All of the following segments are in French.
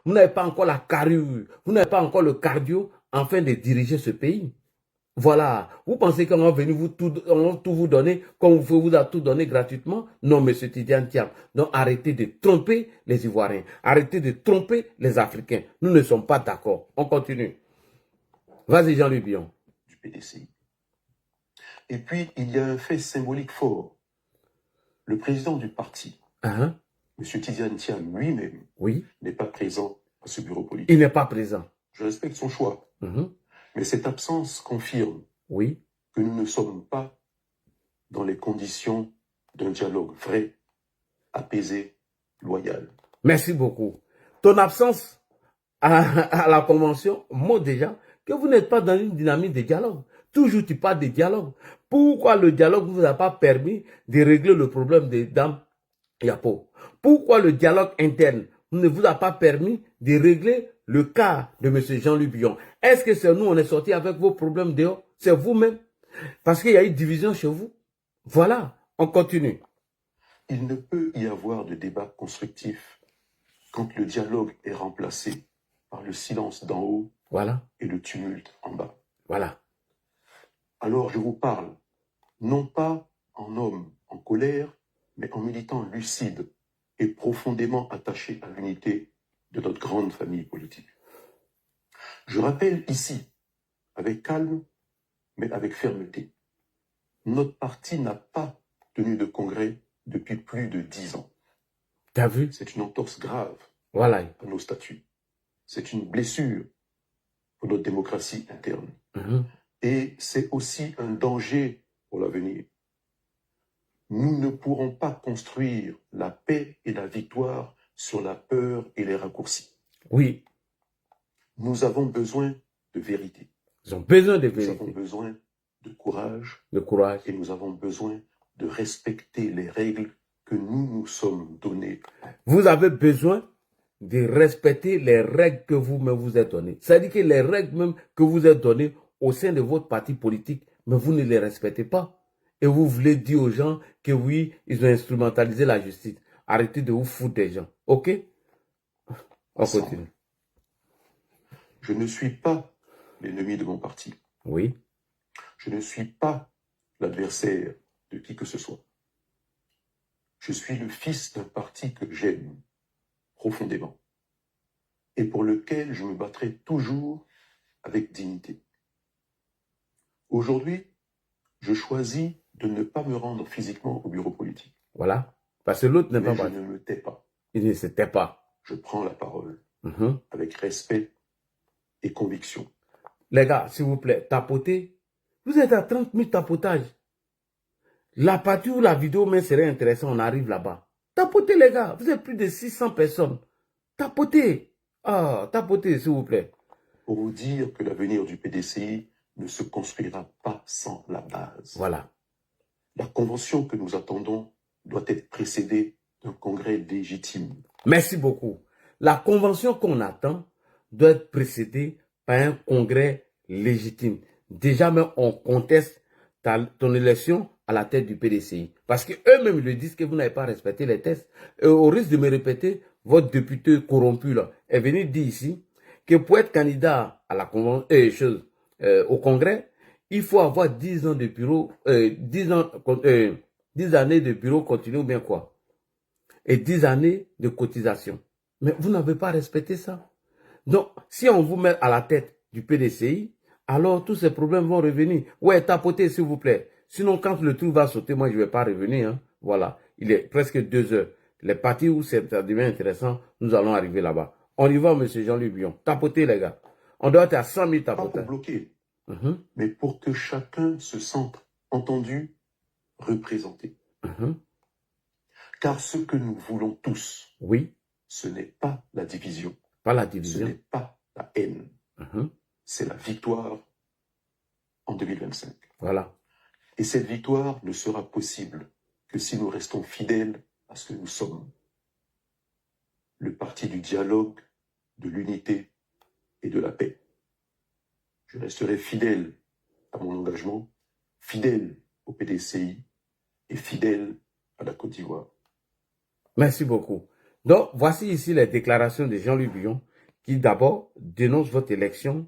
Vous n'avez pas encore la carrure, vous n'avez pas encore le cardio afin de diriger ce pays. Voilà. Vous pensez qu'on va venir on va tout vous donner, comme vous a tout donné gratuitement? Non, monsieur Tidiane Thiam. Donc, arrêtez de tromper les Ivoiriens. Arrêtez de tromper les Africains. Nous ne sommes pas d'accord. On continue. Vas-y, Jean-Louis Billon. Du PDCI. Et puis, il y a un fait symbolique fort. Le président du parti, M. Tidiane Thiam lui-même, n'est pas présent à ce bureau politique. Il n'est pas présent. Je respecte son choix. Mais cette absence confirme que nous ne sommes pas dans les conditions d'un dialogue vrai, apaisé, loyal. Merci beaucoup. Ton absence à la convention montre déjà que vous n'êtes pas dans une dynamique de dialogue. Toujours tu parles de dialogue. Pourquoi le dialogue ne vous a pas permis de régler le problème de Dame Yapo? Pourquoi le dialogue interne ne vous a pas permis de régler le cas de M. Jean-Louis Billon? Est-ce que c'est nous, on est sortis avec vos problèmes dehors? C'est vous-même? Parce qu'il y a eu division chez vous. Voilà, on continue. Il ne peut y avoir de débat constructif quand le dialogue est remplacé par le silence d'en haut et le tumulte en bas. Voilà. Alors je vous parle, non pas en homme en colère, mais en militant lucide et profondément attaché à l'unité de notre grande famille politique. Je rappelle ici, avec calme, mais avec fermeté, notre parti n'a pas tenu de congrès depuis plus de 10 ans. T'as vu? C'est une entorse grave à nos statuts. C'est une blessure pour notre démocratie interne. Et c'est aussi un danger pour l'avenir. Nous ne pourrons pas construire la paix et la victoire sur la peur et les raccourcis. Oui. Nous avons besoin de vérité. Nous avons besoin de vérité. Nous avons besoin de courage. Et nous avons besoin de respecter les règles que nous nous sommes données. Vous avez besoin de respecter les règles que vous-même vous êtes données. C'est-à-dire que les règles même que vous êtes données au sein de votre parti politique, mais vous ne les respectez pas. Et vous voulez dire aux gens que oui, ils ont instrumentalisé la justice. Arrêtez de vous foutre des gens. OK? On continue. Je ne suis pas l'ennemi de mon parti. Oui. Je ne suis pas l'adversaire de qui que ce soit. Je suis le fils d'un parti que j'aime profondément et pour lequel je me battrai toujours avec dignité. Aujourd'hui, je choisis de ne pas me rendre physiquement au bureau politique. Voilà. Parce que l'autre n'est pas battu. Je ne me tais pas. Il ne se tait pas. Je prends la parole avec respect et conviction. Les gars, s'il vous plaît, tapotez. Vous êtes à 30 000 tapotages. La partie où la vidéo même serait intéressante, on arrive là-bas. Tapotez, les gars. Vous êtes plus de 600 personnes. Tapotez. Ah, tapotez, s'il vous plaît. Pour vous dire que l'avenir du PDCI ne se construira pas sans la base. Voilà. La convention que nous attendons doit être précédée d'un congrès légitime. Merci beaucoup. La convention qu'on attend doit être précédée par un congrès légitime. Déjà même, on conteste ton élection à la tête du PDCI. Parce qu'eux-mêmes le disent que vous n'avez pas respecté les tests. Et au risque de me répéter, votre député corrompu là, est venu dire ici que pour être candidat à la convention, au congrès, il faut avoir 10 ans de bureau, 10 années de bureau continu ou bien quoi. Et 10 années de cotisation. Mais vous n'avez pas respecté ça. Donc, si on vous met à la tête du PDCI, alors tous ces problèmes vont revenir. Ouais, tapotez s'il vous plaît. Sinon, quand le truc va sauter, moi, je ne vais pas revenir. Hein. Voilà, il est presque 2 heures. Les parties où ça devient intéressant, nous allons arriver là-bas. On y va, M. Jean-Louis Billon. Tapotez, les gars. On doit être à 100 000 tapotages. Pas pour bloquer, mais pour que chacun se sente entendu, représenté. Car ce que nous voulons tous, ce n'est pas la division. Pas la division. Ce n'est pas la haine. C'est la victoire en 2025. Voilà. Et cette victoire ne sera possible que si nous restons fidèles à ce que nous sommes. Le parti du dialogue, de l'unité et de la paix. Je resterai fidèle à mon engagement, fidèle au PDCI et fidèle à la Côte d'Ivoire. Merci beaucoup. Donc, voici ici les déclarations de Jean-Louis Billon qui d'abord dénonce votre élection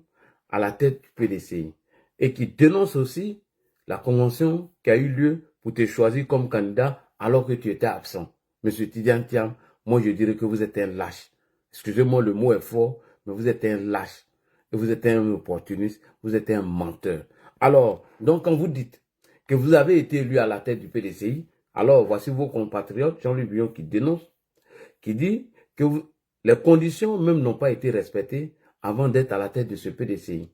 à la tête du PDCI et qui dénonce aussi la convention qui a eu lieu pour te choisir comme candidat alors que tu étais absent. Monsieur Tidiane Thiam, moi je dirais que vous êtes un lâche. Excusez-moi, le mot est fort, mais vous êtes un lâche. Et vous êtes un opportuniste, vous êtes un menteur. Alors, donc quand vous dites que vous avez été élu à la tête du PDCI, alors voici vos compatriotes, Jean-Luc Billon qui dénonce, qui dit que les conditions même n'ont pas été respectées avant d'être à la tête de ce PDCI.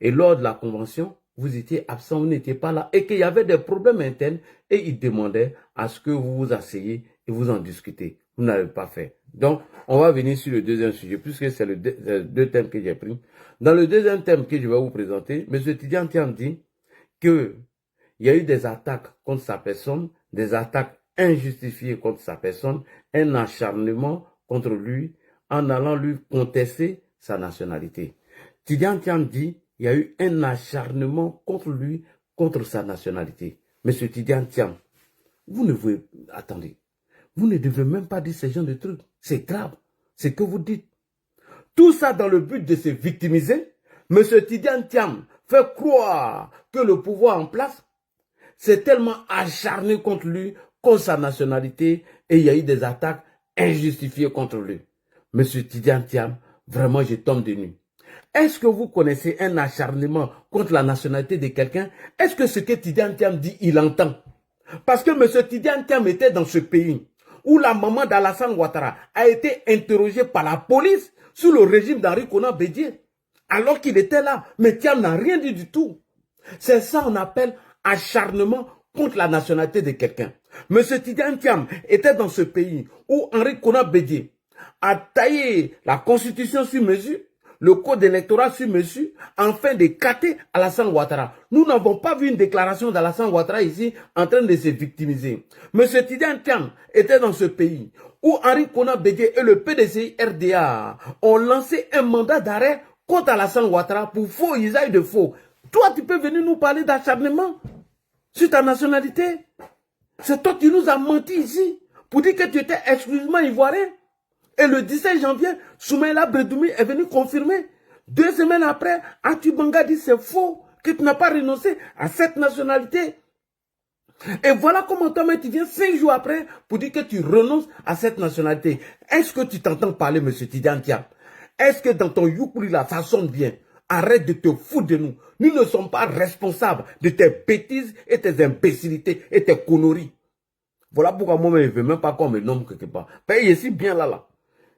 Et lors de la convention, vous étiez absent, vous n'étiez pas là, et qu'il y avait des problèmes internes, et il demandait à ce que vous vous asseyez et vous en discutez. Vous n'avez pas fait. Donc, on va venir sur le deuxième sujet, puisque c'est les deux thèmes que j'ai pris. Dans le deuxième thème que je vais vous présenter, M. Tidiane Thiam dit qu'il y a eu des attaques contre sa personne, des attaques injustifiées contre sa personne, un acharnement contre lui en allant lui contester sa nationalité. Tidiane Thiam dit qu'il y a eu un acharnement contre lui, contre sa nationalité. Monsieur Tidiane Thiam, vous ne pouvez... Attendez. Vous ne devez même pas dire ce genre de trucs. C'est grave. C'est ce que vous dites. Tout ça dans le but de se victimiser. Monsieur Tidiane Thiam fait croire que le pouvoir en place s'est tellement acharné contre lui, contre sa nationalité, et il y a eu des attaques injustifiées contre lui. Monsieur Tidiane Thiam, vraiment je tombe de nuit. Est-ce que vous connaissez un acharnement contre la nationalité de quelqu'un? Est-ce que ce que Tidiane Thiam dit, il entend? Parce que M. Tidiane Thiam était dans ce pays où la maman d'Alassane Ouattara a été interrogée par la police sous le régime d'Henri Konan Bédié, alors qu'il était là. Mais Thiam n'a rien dit du tout. C'est ça qu'on appelle acharnement contre la nationalité de quelqu'un. M. Tidiane Thiam était dans ce pays où Henri Konan Bédié a taillé la constitution sur mesure, le code électoral sur mesure, afin de cater Alassane Ouattara. Nous n'avons pas vu une déclaration d'Alassane Ouattara ici en train de se victimiser. M. Tidiane Thiam était dans ce pays où Henri Konan Bédié et le PDCI RDA ont lancé un mandat d'arrêt contre Alassane Ouattara pour faux usage de faux. Toi, tu peux venir nous parler d'acharnement sur ta nationalité? C'est toi qui nous as menti ici pour dire que tu étais exclusivement ivoirien. Et le 17 janvier, Soumaïla Bredoumi est venu confirmer. 2 semaines après, Atu Banga dit c'est faux, que tu n'as pas renoncé à cette nationalité. Et voilà comment toi-même tu viens 5 jours après pour dire que tu renonces à cette nationalité. Est-ce que tu t'entends parler, M. Tidiane Thiam? Est-ce que dans ton youkuri là, ça sonne bien? Arrête de te foutre de nous. Nous ne sommes pas responsables de tes bêtises et tes imbécilités et tes conneries. Voilà pourquoi moi, je ne veux même pas qu'on me nomme quelque part. Paye ici bien là.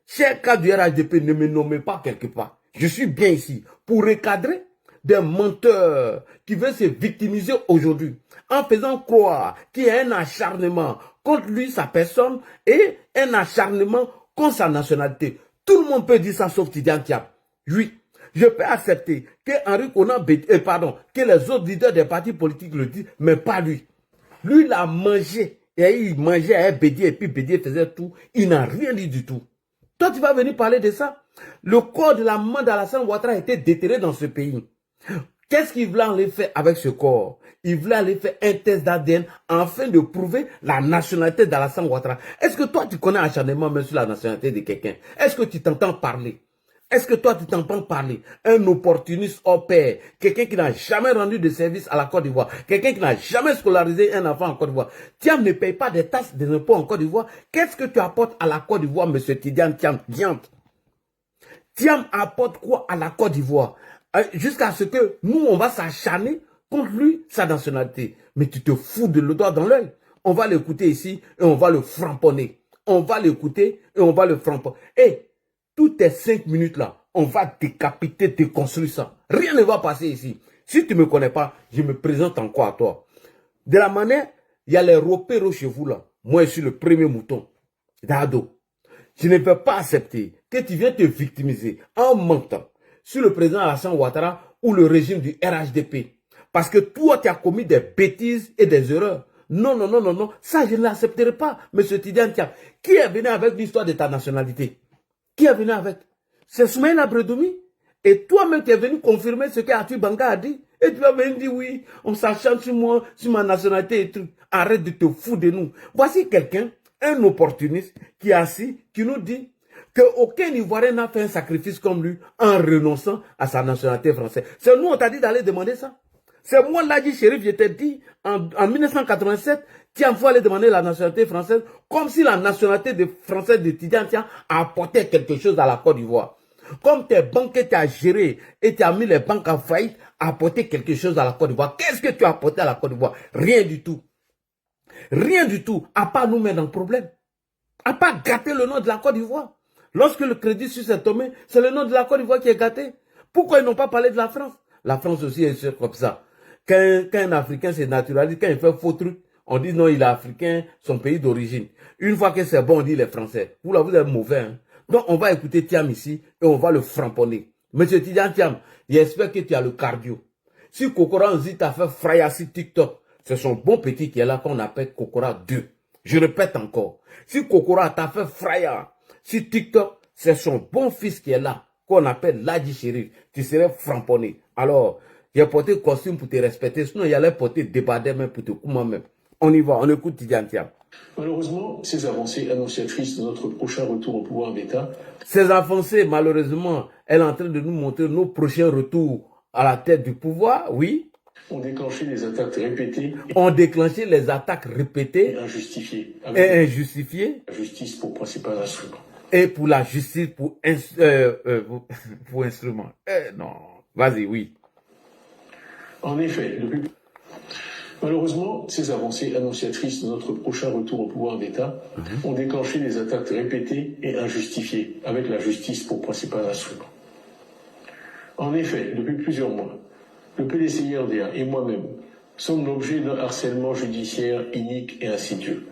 Cher cas du RHDP, ne me nommez pas quelque part. Je suis bien ici pour recadrer des menteurs qui veulent se victimiser aujourd'hui en faisant croire qu'il y a un acharnement contre lui, sa personne, et un acharnement contre sa nationalité. Tout le monde peut dire ça sauf Tidiane Thiam. Oui, je peux accepter que Henri Konan Bédié, que les autres leaders des partis politiques le disent, mais pas lui. Lui, il a mangé, et il mangeait à Bédié, et puis Bédié faisait tout. Il n'a rien dit du tout. Toi, tu vas venir parler de ça? Le corps de la maman d'Alassane Ouattara a été déterré dans ce pays. Qu'est-ce qu'il voulait aller faire avec ce corps? Il voulait aller faire un test d'ADN afin de prouver la nationalité d'Alassane Ouattara. Est-ce que toi, tu connais acharnement même sur la nationalité de quelqu'un? Est-ce que tu t'entends parler? Est-ce que toi, tu t'entends parler? Un opportuniste hors pair, quelqu'un qui n'a jamais rendu de service à la Côte d'Ivoire, quelqu'un qui n'a jamais scolarisé un enfant en Côte d'Ivoire. Thiam ne paye pas des taxes des impôts en Côte d'Ivoire. Qu'est-ce que tu apportes à la Côte d'Ivoire, M. Tidiane Thiam? Thiam apporte quoi à la Côte d'Ivoire? Jusqu'à ce que nous, on va s'acharner contre lui, sa nationalité. Mais tu te fous de le doigt dans l'œil. On va l'écouter ici et on va le framponner. On va l'écouter et on va le framponner. Et toutes tes 5 minutes là, on va décapiter, déconstruire ça. Rien ne va passer ici. Si tu ne me connais pas, je me présente encore à toi. De la manière, il y a les repéros chez vous là. Moi, je suis le premier mouton d'Ado. Je ne peux pas accepter que tu viennes te victimiser en mentant sur le président Alassane Ouattara ou le régime du RHDP. Parce que toi, tu as commis des bêtises et des erreurs. Non. Ça, je ne l'accepterai pas, M. Tidiane Thiam. Qui est venu avec l'histoire de ta nationalité? Qui est venu avec? C'est Soumaïla Bredoumi. Et toi-même, tu es venu confirmer ce qu'Atu Banga a dit. Et tu vas venir dire, oui, on s'acharne sur moi, sur ma nationalité et tout. Arrête de te foutre de nous. Voici quelqu'un, un opportuniste, qui est assis, qui nous dit qu'aucun Ivoirien n'a fait un sacrifice comme lui en renonçant à sa nationalité française. C'est nous, on t'a dit d'aller demander ça. C'est moi, Ladji Chérif, je t'ai dit, en 1987, Tiam, il faut aller demander la nationalité française, comme si la nationalité française de Tidiane Tiam apportait quelque chose à la Côte d'Ivoire. Comme tes banques que tu as gérées et tu as mis les banques en faillite, apporter quelque chose à la Côte d'Ivoire. Qu'est-ce que tu as apporté à la Côte d'Ivoire? Rien du tout. Rien du tout, à part nous mettre dans le problème. À part gâter le nom de la Côte d'Ivoire. Lorsque le crédit suisse est tombé, c'est le nom de la Côte d'Ivoire qui est gâté. Pourquoi ils n'ont pas parlé de la France? La France aussi est comme ça. Quand un Africain se naturalise, quand il fait faux truc, on dit non, il est africain, son pays d'origine. Une fois que c'est bon, on dit les Français. Vous là, vous êtes mauvais. Hein? Donc, on va écouter Tiam ici et on va le framponner. Monsieur Tidiane Tiam, j'espère que tu as le cardio. Si Kokora Nzi t'a fait fraya sur TikTok, c'est son bon petit qui est là qu'on appelle Kokora 2. Je répète encore. Si Kokora t'a fait fraya sur TikTok, c'est son bon fils qui est là, qu'on appelle Ladji Chérif. Tu serais framponné. Alors, j'ai porté costume pour te respecter, sinon il allait porter débardeur même pour te couper même. On y va, on écoute Tidiane Tiam. Malheureusement, ces avancées annonciatrices de notre prochain retour au pouvoir d'État. Ces avancées, malheureusement, elle est en train de nous montrer nos prochains retours à la tête du pouvoir, oui. Ont déclenché des attaques répétées. Ont déclenché les attaques répétées et injustifiées. Et injustifiées. La justice pour principal instrument. Et pour la justice pour instrument. Non, vas-y, oui. En effet, malheureusement, ces avancées annonciatrices de notre prochain retour au pouvoir d'État ont déclenché des attaques répétées et injustifiées, avec la justice pour principal instrument. En effet, depuis plusieurs mois, le PDCI-RDA et moi-même sommes l'objet d'un harcèlement judiciaire inique et insidieux,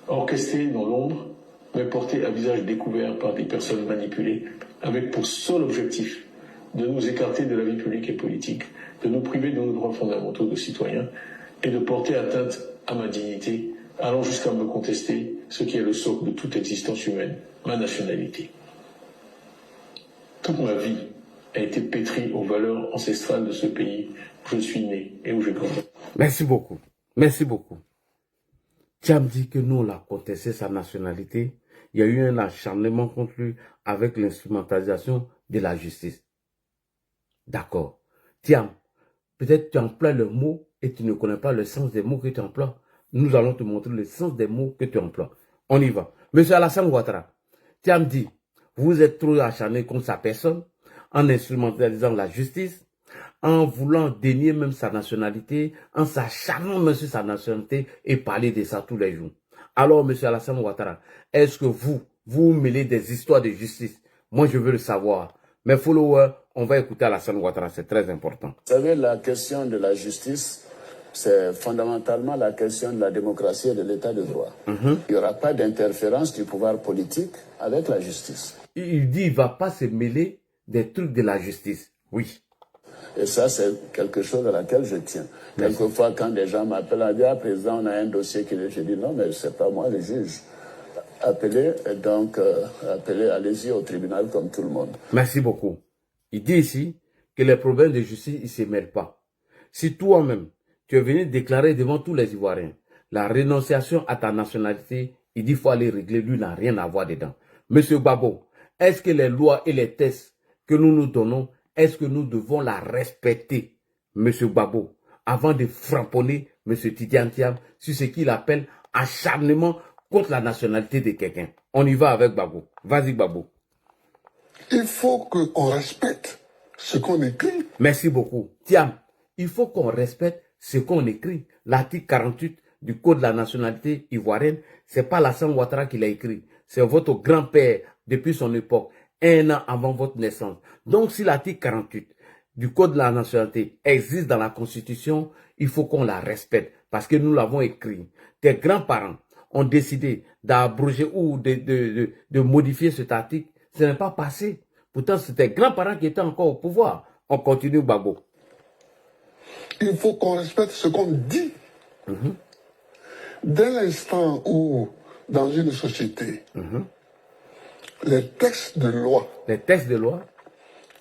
orchestré dans l'ombre, mais porté à visage découvert par des personnes manipulées, avec pour seul objectif de nous écarter de la vie publique et politique, de nous priver de nos droits fondamentaux de citoyens et de porter atteinte à ma dignité, allant jusqu'à me contester ce qui est le socle de toute existence humaine, ma nationalité. Toute ma vie a été pétrie aux valeurs ancestrales de ce pays où je suis né et où j'ai grandi. Merci beaucoup. Merci beaucoup. Tiam dit que nous, on a contesté sa nationalité. Il y a eu un acharnement contre lui avec l'instrumentalisation de la justice. D'accord. Tiam, peut-être tu emploies le mot et tu ne connais pas le sens des mots que tu emploies. Nous allons te montrer le sens des mots que tu emploies. On y va. Monsieur Alassane Ouattara, Tiam dit, vous êtes trop acharné contre sa personne en instrumentalisant la justice, en voulant dénier même sa nationalité, en s'acharnant même sur sa nationalité et parler de ça tous les jours. Alors, monsieur Alassane Ouattara, est-ce que vous mêlez des histoires de justice? Moi, je veux le savoir. Mes followers, on va écouter Alassane Ouattara, c'est très important. Vous savez, la question de la justice, c'est fondamentalement la question de la démocratie et de l'état de droit. Il n'y aura pas d'interférence du pouvoir politique avec la justice. Il dit qu'il ne va pas se mêler des trucs de la justice. Oui. Et ça, c'est quelque chose à laquelle je tiens. Quelquefois, quand des gens m'appellent, on dit, ah, président, on a un dossier qui est... Je dis, non, mais c'est pas moi le juge. Appelez, allez-y au tribunal comme tout le monde. Merci beaucoup. Il dit ici que les problèmes de justice, ils ne se mêlent pas. Si toi-même, tu es venu déclarer devant tous les Ivoiriens la renonciation à ta nationalité, il dit qu'il faut aller régler, lui n'a rien à voir dedans. Monsieur Gbagbo, est-ce que les lois et les tests que nous nous donnons, est-ce que nous devons la respecter, Monsieur Gbagbo, avant de framponner Monsieur Tidiane Tiam sur ce qu'il appelle acharnement contre la nationalité de quelqu'un? On y va avec Gbagbo. Vas-y, Gbagbo. Il faut qu'on respecte ce qu'on écrit. Merci beaucoup. Tiam, il faut qu'on respecte ce qu'on écrit. L'article 48 du Code de la nationalité ivoirienne, c'est pas Alassane Ouattara qui l'a écrit. C'est votre grand-père depuis son époque, un an avant votre naissance. Donc, si l'article 48 du Code de la nationalité existe dans la Constitution, il faut qu'on la respecte parce que nous l'avons écrit. Tes grands-parents ont décidé d'abroger ou de modifier cet article. Ce n'est pas passé. Pourtant, c'était tes grands-parents qui étaient encore au pouvoir. On continue, Gbagbo. Il faut qu'on respecte ce qu'on dit. Dès l'instant où, dans une société, les textes de loi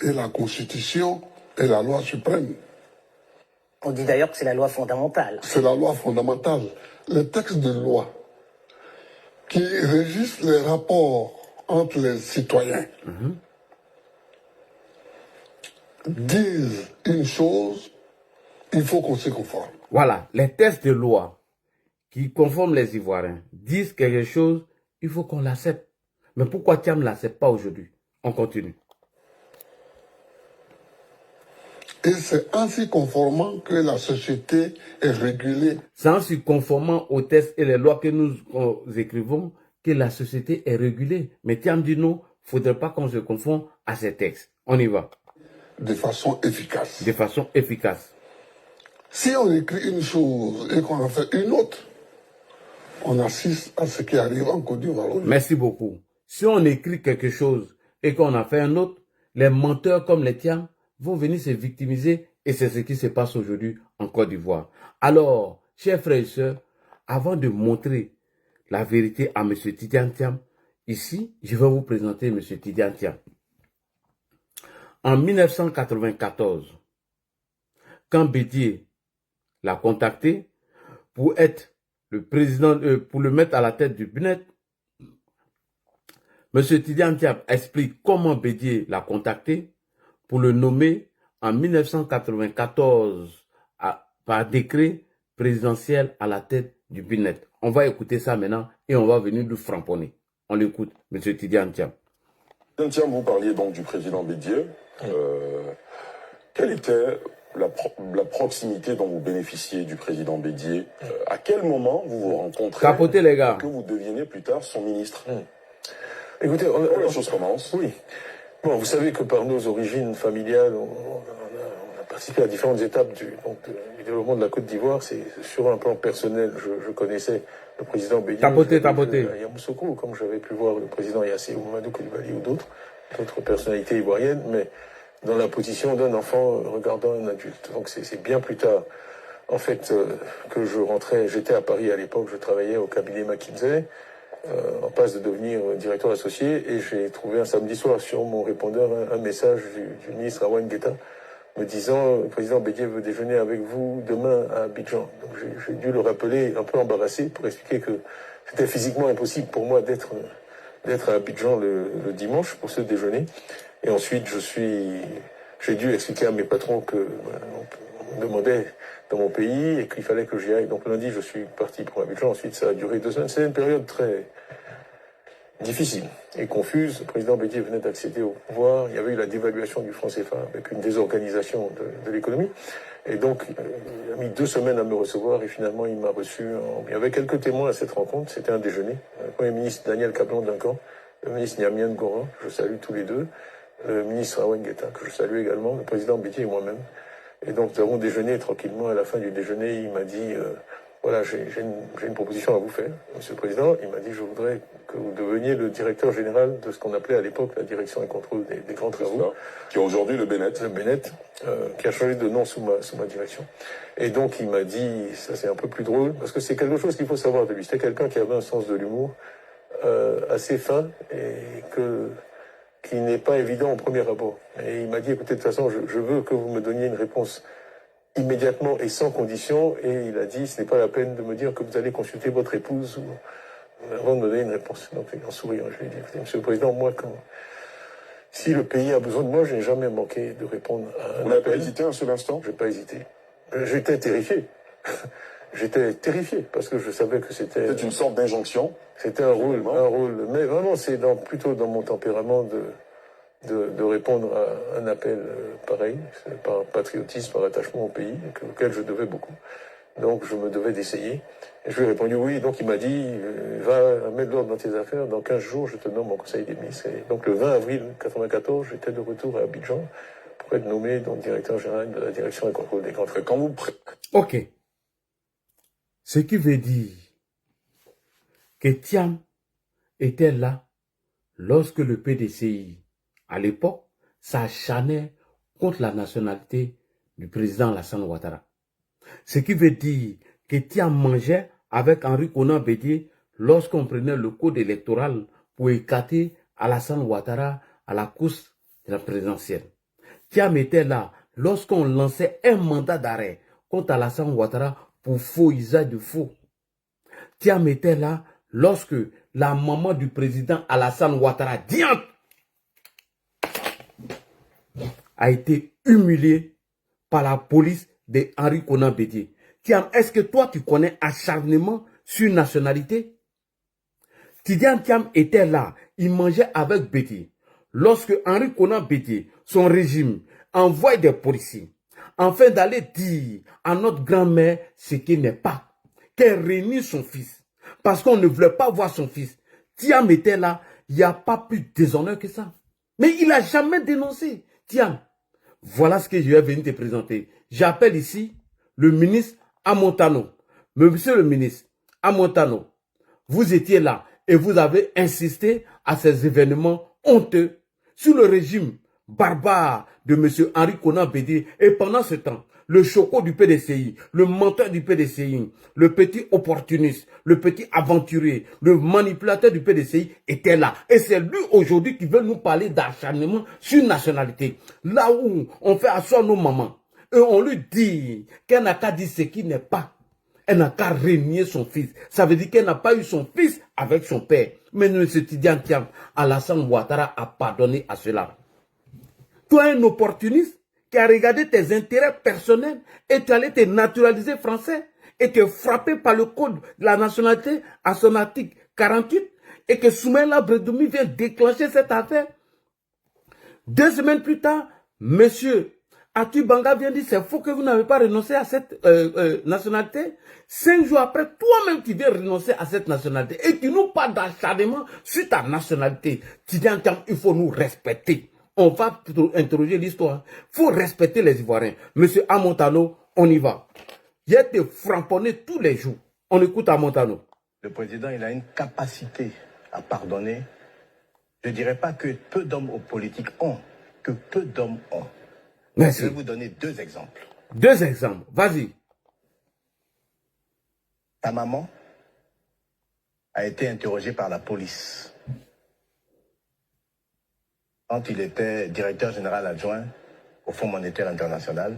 et la Constitution est la loi suprême. On dit d'ailleurs que c'est la loi fondamentale. C'est la loi fondamentale. Les textes de loi qui régissent les rapports entre les citoyens disent une chose, il faut qu'on se conforme. Voilà, les textes de loi qui conforment les Ivoiriens disent quelque chose, il faut qu'on l'accepte. Mais pourquoi Thiam ne l'accepte pas aujourd'hui? On continue. Et c'est en s'y conformant que la société est régulée. C'est en s'y conformant aux textes et les lois que nous écrivons que la société est régulée. Mais Thiam dit non, il ne faudrait pas qu'on se confonde à ces textes. On y va. De façon efficace. De façon efficace. Si on écrit une chose et qu'on en fait une autre, on assiste à ce qui arrive en Côte d'Ivoire. Merci beaucoup. Si on écrit quelque chose et qu'on en fait un autre, les menteurs comme les Thiam vont venir se victimiser et c'est ce qui se passe aujourd'hui en Côte d'Ivoire. Alors, chers frères et sœurs, avant de montrer la vérité à M. Tidiane Thiam, ici, je vais vous présenter M. Tidiane Thiam. En 1994, quand Bédié l'a contacté pour être le président, pour le mettre à la tête du BNET, M. Tidiane Thiam explique comment Bédié l'a contacté pour le nommer en 1994 par décret présidentiel à la tête du BNET. On va écouter ça maintenant et on va venir nous framponner. On l'écoute, M. Tidiane Thiam. Tidiane Thiam, vous parliez donc du président Bédié. Quelle était la proximité dont vous bénéficiez du président Bédié? À quel moment vous vous rencontrez? Capotez les gars. Que vous deviez plus tard son ministre. Écoutez, la chose commence. Oui. Bon, vous savez que par nos origines familiales, on a participé à différentes étapes du développement de la Côte d'Ivoire. C'est sur un plan personnel, je connaissais le président Bédié. Tapoter. Yamoussoukro, comme j'avais pu voir le président Yassé ou Mamadou Koulibaly ou d'autres personnalités ivoiriennes, mais dans la position d'un enfant regardant un adulte. Donc c'est bien plus tard, en fait, que je rentrais. J'étais à Paris à l'époque, je travaillais au cabinet McKinsey, en passe de devenir directeur associé, et j'ai trouvé un samedi soir sur mon répondeur un message du ministre Awan Guetta me disant « Le président Bédié veut déjeuner avec vous demain à Abidjan ». Donc j'ai dû le rappeler un peu embarrassé pour expliquer que c'était physiquement impossible pour moi d'être à Abidjan le dimanche pour ce déjeuner. Et ensuite, j'ai dû expliquer à mes patrons que on me demandait dans mon pays et qu'il fallait que j'y aille. Donc lundi, je suis parti pour Abidjan. Ensuite, ça a duré 2 semaines. C'est une période très difficile et confuse. Le président Bédié venait d'accéder au pouvoir. Il y avait eu la dévaluation du franc CFA avec une désorganisation de l'économie. Et donc, il a mis 2 semaines à me recevoir et finalement, il m'a reçu. Il y avait quelques témoins à cette rencontre. C'était un déjeuner. Le Premier ministre Daniel Kablan-Duncan, le ministre Niamien Goran, je salue tous les deux. Le ministre Awan Guetta, que je salue également, le président Bédié et moi-même. Et donc, nous avons déjeuné tranquillement. À la fin du déjeuner, il m'a dit, voilà, j'ai une proposition à vous faire, monsieur le président. Il m'a dit, je voudrais que vous deveniez le directeur général de ce qu'on appelait à l'époque la direction et contrôle des grands travaux. Qui est aujourd'hui le BNET. Le BNET, qui a changé de nom sous ma direction. Et donc, il m'a dit, ça c'est un peu plus drôle, parce que c'est quelque chose qu'il faut savoir de lui. C'était quelqu'un qui avait un sens de l'humour assez fin et qui n'est pas évident au premier abord. Et il m'a dit, écoutez, de toute façon, je veux que vous me donniez une réponse immédiatement et sans condition. Et il a dit, ce n'est pas la peine de me dire que vous allez consulter votre épouse avant de me donner une réponse. Donc, en souriant, je lui ai dit, écoutez, monsieur le président, moi, si le pays a besoin de moi, je n'ai jamais manqué de répondre à un Vous n'avez pas hésité un seul instant? Je n'ai pas hésité. J'étais terrifié. J'étais terrifié parce que je savais que c'était... C'était une sorte d'injonction. C'était un rôle. Mais vraiment, c'est plutôt dans mon tempérament de répondre à un appel pareil, par patriotisme, par attachement au pays, auquel je devais beaucoup. Donc, je me devais d'essayer. Et je lui ai répondu oui. Donc, il m'a dit, va mettre de l'ordre dans tes affaires. Dans 15 jours, je te nomme au Conseil des ministres. Et donc, le 20 avril 1994, j'étais de retour à Abidjan pour être nommé directeur général de la direction et contrôle des grands travaux. Ok. Ce qui veut dire que Thiam était là lorsque le PDCI, à l'époque, s'acharnait contre la nationalité du président Alassane Ouattara. Ce qui veut dire que Thiam mangeait avec Henri Konan Bédié lorsqu'on prenait le code électoral pour écarter Alassane Ouattara à la course de la présidentielle. Thiam était là lorsqu'on lançait un mandat d'arrêt contre Alassane Ouattara pour faux usage de faux. Thiam était là lorsque la maman du président Alassane Ouattara, Diante, a été humiliée par la police de Henri Konan Bédié. Tiam, est-ce que toi, tu connais acharnement sur nationalité? Tidiane Thiam était là, il mangeait avec Bédié. Lorsque Henri Konan Bédié, son régime, envoie des policiers, afin d'aller dire à notre grand-mère ce qui n'est pas, qu'elle réunit son fils, parce qu'on ne voulait pas voir son fils. Thiam était là, il n'y a pas plus déshonneur que ça. Mais il n'a jamais dénoncé. Thiam, voilà ce que je vais venir te présenter. J'appelle ici le ministre Amontano. Monsieur le ministre Amontano, vous étiez là et vous avez insisté à ces événements honteux sous le régime barbare de M. Henri Konan Bédié. Et pendant ce temps, le choco du PDCI, le menteur du PDCI, le petit opportuniste, le petit aventurier, le manipulateur du PDCI était là. Et c'est lui aujourd'hui qui veut nous parler d'acharnement sur nationalité. Là où on fait asseoir nos mamans et on lui dit qu'elle n'a qu'à dire ce qui n'est pas. Elle n'a qu'à régner son fils. Ça veut dire qu'elle n'a pas eu son fils avec son père. Mais M. Tidiane Thiam, Alassane Ouattara a pardonné à cela. Toi, un opportuniste qui a regardé tes intérêts personnels et tu allais te naturaliser français et te frapper par le code de la nationalité à son article 48 et que Soumaïla Bredoumi vient déclencher cette affaire. 2 semaines plus tard, monsieur Atu Banga vient dire c'est faux que vous n'avez pas renoncé à cette nationalité. 5 jours après, toi-même tu viens renoncer à cette nationalité et tu nous parles d'acharnement sur ta nationalité. Tidiane Thiam, il faut nous respecter. On va interroger l'histoire. Il faut respecter les Ivoiriens. Monsieur Amontano, on y va. Il a été framponné tous les jours. On écoute Amontano. Le président, il a une capacité à pardonner. Je ne dirais pas que peu d'hommes politiques ont, que peu d'hommes ont. Merci. Je vais vous donner 2 exemples. 2 exemples, vas-y. Ta maman a été interrogée par la police quand il était directeur général adjoint au Fonds monétaire international.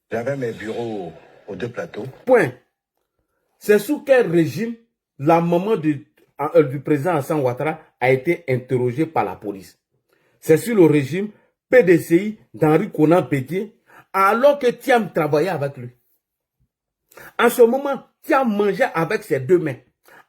J'avais mes bureaux aux 2 plateaux. Point. C'est sous quel régime la maman du président Alassane Ouattara a été interrogée par la police? C'est sur le régime PDCI d'Henri Konan Bédié, alors que Thiam travaillait avec lui. En ce moment, Thiam mangeait avec ses 2 mains.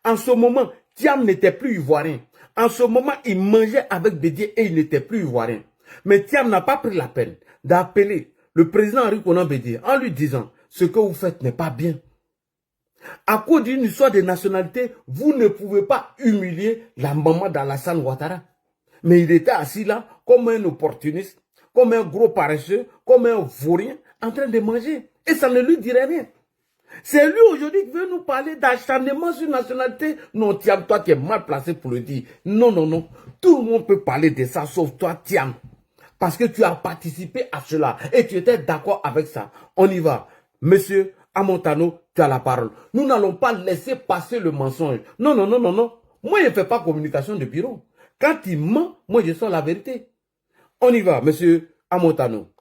En ce moment, Thiam n'était plus ivoirien. En ce moment, il mangeait avec Bédié et il n'était plus ivoirien. Mais Thiam n'a pas pris la peine d'appeler le président Henri Konan Bédié en lui disant « Ce que vous faites n'est pas bien. À cause d'une histoire de nationalité, vous ne pouvez pas humilier la maman d'Alassane Ouattara. » Mais il était assis là comme un opportuniste, comme un gros paresseux, comme un vaurien en train de manger. Et ça ne lui dirait rien. C'est lui aujourd'hui qui veut nous parler d'acharnement sur nationalité. Non, Thiam, toi tu es mal placé pour le dire. Non, non, non. Tout le monde peut parler de ça, sauf toi, Thiam. Parce que tu as participé à cela et tu étais d'accord avec ça. On y va. Monsieur Amontano, tu as la parole. Nous n'allons pas laisser passer le mensonge. Non, non, non, non, non. Moi, je ne fais pas communication de bureau. Quand il ment, moi, je sors la vérité. On y va, monsieur Amontano.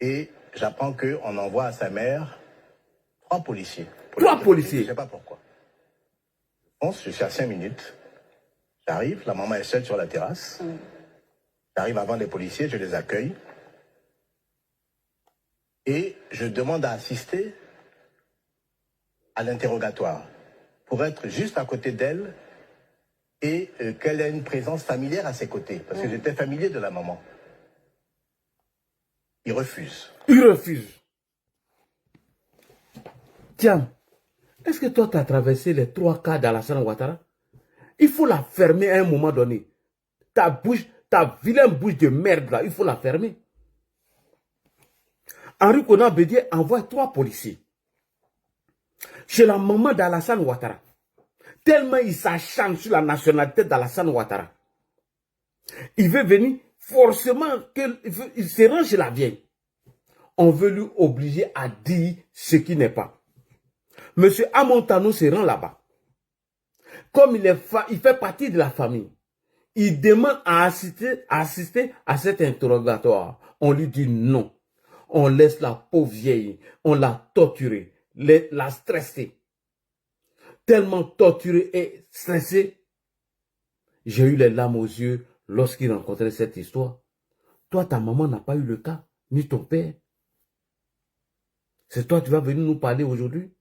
Et j'apprends qu'on envoie à sa mère 3 policiers. 3 policiers. Je ne sais pas pourquoi. Je suis à 5 minutes. J'arrive, la maman est seule sur la terrasse. J'arrive avant les policiers, je les accueille. Et je demande à assister à l'interrogatoire pour être juste à côté d'elle et qu'elle ait une présence familière à ses côtés. Parce que j'étais familier de la maman. Il refuse. Il refuse. Tiens, est-ce que toi, tu as traversé les 3 cas d'Alassane Ouattara? Il faut la fermer à un moment donné. Ta bouche, ta vilaine bouche de merde là, il faut la fermer. Henri Konan Bédié envoie 3 policiers chez la maman d'Alassane Ouattara. Tellement il s'acharne sur la nationalité d'Alassane Ouattara. Il veut venir forcément, il se rend chez la vieille. On veut lui obliger à dire ce qui n'est pas. Monsieur Amontano se rend là-bas. Comme il fait partie de la famille, il demande à assister à cet interrogatoire. On lui dit non. On laisse la pauvre vieille, on l'a torturée, la stressée. tellement torturé et stressé. J'ai eu les larmes aux yeux lorsqu'il rencontrait cette histoire. Toi, ta maman n'a pas eu le cas, ni ton père. C'est toi qui vas venir nous parler aujourd'hui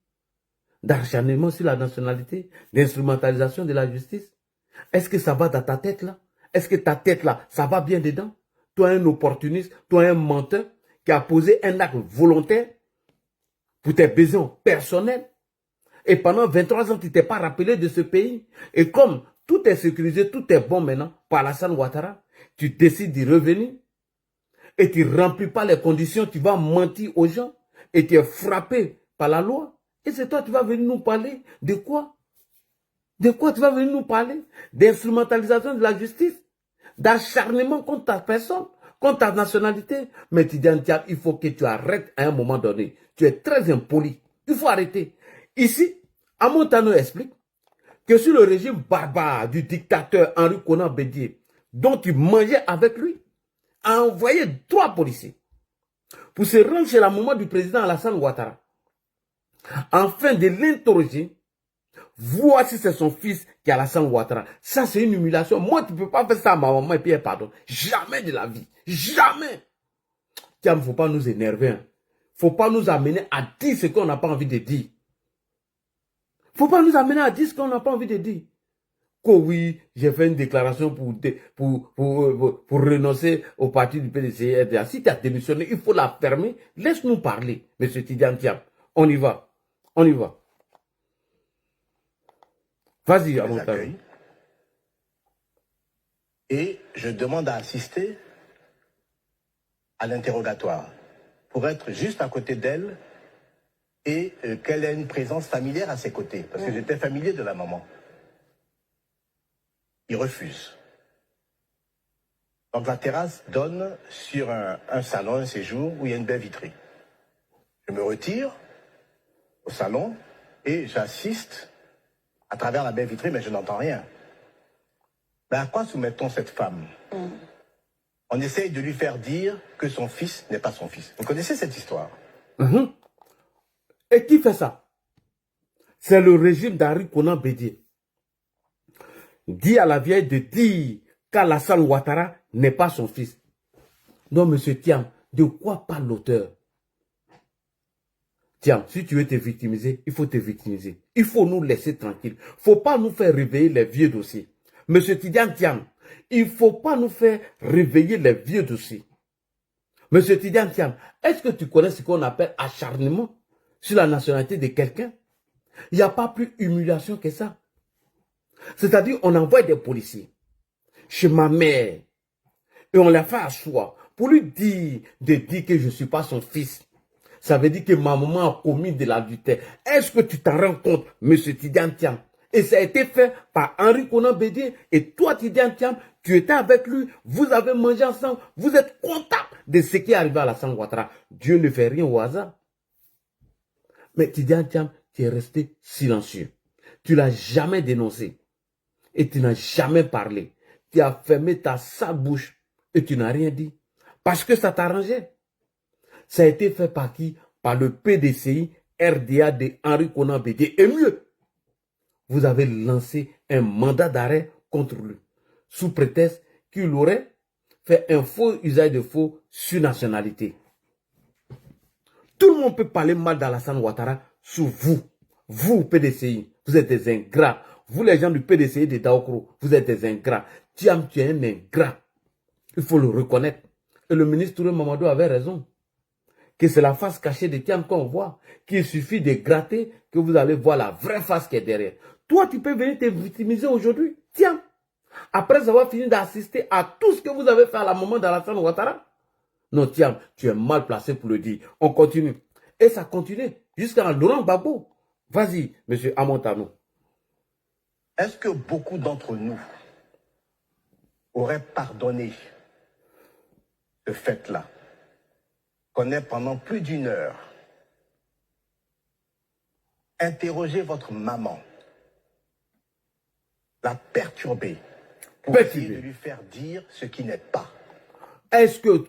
d'acharnement sur la nationalité, d'instrumentalisation de la justice. Est-ce que ça va dans ta tête là? Est-ce que ta tête là, ça va bien dedans? Toi, un opportuniste, toi, un menteur qui a posé un acte volontaire pour tes besoins personnels. Et pendant 23 ans, tu ne t'es pas rappelé de ce pays. Et comme tout est sécurisé, tout est bon maintenant par Alassane Ouattara, tu décides d'y revenir et tu ne remplis pas les conditions, tu vas mentir aux gens et tu es frappé par la loi. Et c'est toi qui vas venir nous parler de quoi? De quoi tu vas venir nous parler? D'instrumentalisation de la justice, d'acharnement contre ta personne, contre ta nationalité. Mais Tidiane Thiam, il faut que tu arrêtes à un moment donné. Tu es très impoli. Il faut arrêter. Ici, Amontano explique que sur le régime barbare du dictateur Henri Konan Bédié, dont tu mangeais avec lui, a envoyé 3 policiers pour se rendre chez la maman du président Alassane Ouattara, afin de l'interroger, voir si c'est son fils qui est Alassane Ouattara. Ça, c'est une humiliation. Moi, tu ne peux pas faire ça à ma maman et puis elle pardonne. Jamais de la vie. Jamais. Tiens, il ne faut pas nous énerver. Il ne faut pas nous amener à dire ce qu'on n'a pas envie de dire. Il ne faut pas nous amener à dire ce qu'on n'a pas envie de dire. Que oui, j'ai fait une déclaration pour renoncer au parti du PDC. Si tu as démissionné, il faut la fermer. Laisse-nous parler, M. Tidiane Thiam. On y va. On y va. Vas-y, à mon avis. Et je demande à assister à l'interrogatoire pour être juste à côté d'elle et qu'elle ait une présence familière à ses côtés. Parce que j'étais familier de la maman. Il refuse. Donc la terrasse donne sur un salon, un séjour, où il y a une baie vitrée. Je me retire au salon et j'assiste à travers la baie vitrée, mais je n'entends rien. Mais à quoi soumettons cette femme? On essaye de lui faire dire que son fils n'est pas son fils. Vous connaissez cette histoire? Et qui fait ça? C'est le régime d'Henri Konan Bédié. Dit à la vieille de dire qu'Alassane Ouattara n'est pas son fils. Non, monsieur Thiam, de quoi parle l'auteur? Tiens, si tu veux te victimiser, il faut te victimiser. Il faut nous laisser tranquilles. Il ne faut pas nous faire réveiller les vieux dossiers. Monsieur Tidiane Thiam, il ne faut pas nous faire réveiller les vieux dossiers. Monsieur Tidiane Thiam, est-ce que tu connais ce qu'on appelle acharnement sur la nationalité de quelqu'un? Il n'y a pas plus humiliation que ça. C'est-à-dire, on envoie des policiers chez ma mère et on la fait asseoir pour lui dire que je ne suis pas son fils. Ça veut dire que ma maman a commis de l'adultère. Est-ce que tu t'en rends compte, monsieur Tidiane Thiam? Et ça a été fait par Henri Konan Bédié. Et toi, Tidiane Thiam, tu étais avec lui. Vous avez mangé ensemble. Vous êtes comptable de ce qui est arrivé à Alassane Ouattara. Dieu ne fait rien au hasard. Mais Tidiane Thiam, tu es resté silencieux. Tu ne l'as jamais dénoncé. Et tu n'as jamais parlé. Tu as fermé ta sale bouche. Et tu n'as rien dit. Parce que ça t'arrangeait. Ça a été fait par qui? Par le PDCI RDA de Henri Konan Bédié. Et mieux, vous avez lancé un mandat d'arrêt contre lui, sous prétexte qu'il aurait fait un faux usage de faux sur nationalité. Tout le monde peut parler mal d'Alassane Ouattara sous vous. Vous, PDCI, vous êtes des ingrats. Vous, les gens du PDCI de Daokro, vous êtes des ingrats. Thiam, tu es un ingrat. Il faut le reconnaître. Et le ministre Touré Mamadou avait raison. Que c'est la face cachée de Thiam qu'on voit, qu'il suffit de gratter que vous allez voir la vraie face qui est derrière. Toi, tu peux venir te victimiser aujourd'hui, Thiam, après avoir fini d'assister à tout ce que vous avez fait à la maman d'Alassane Ouattara. Non, Thiam, tu es mal placé pour le dire. On continue. Et ça continue jusqu'à Laurent Gbagbo. Vas-y, monsieur Amontano. Est-ce que beaucoup d'entre nous auraient pardonné ce fait-là? Qu'on ait pendant plus d'1 heure interrogé votre maman, la perturber, pour essayer de lui faire dire ce qui n'est pas. Est-ce que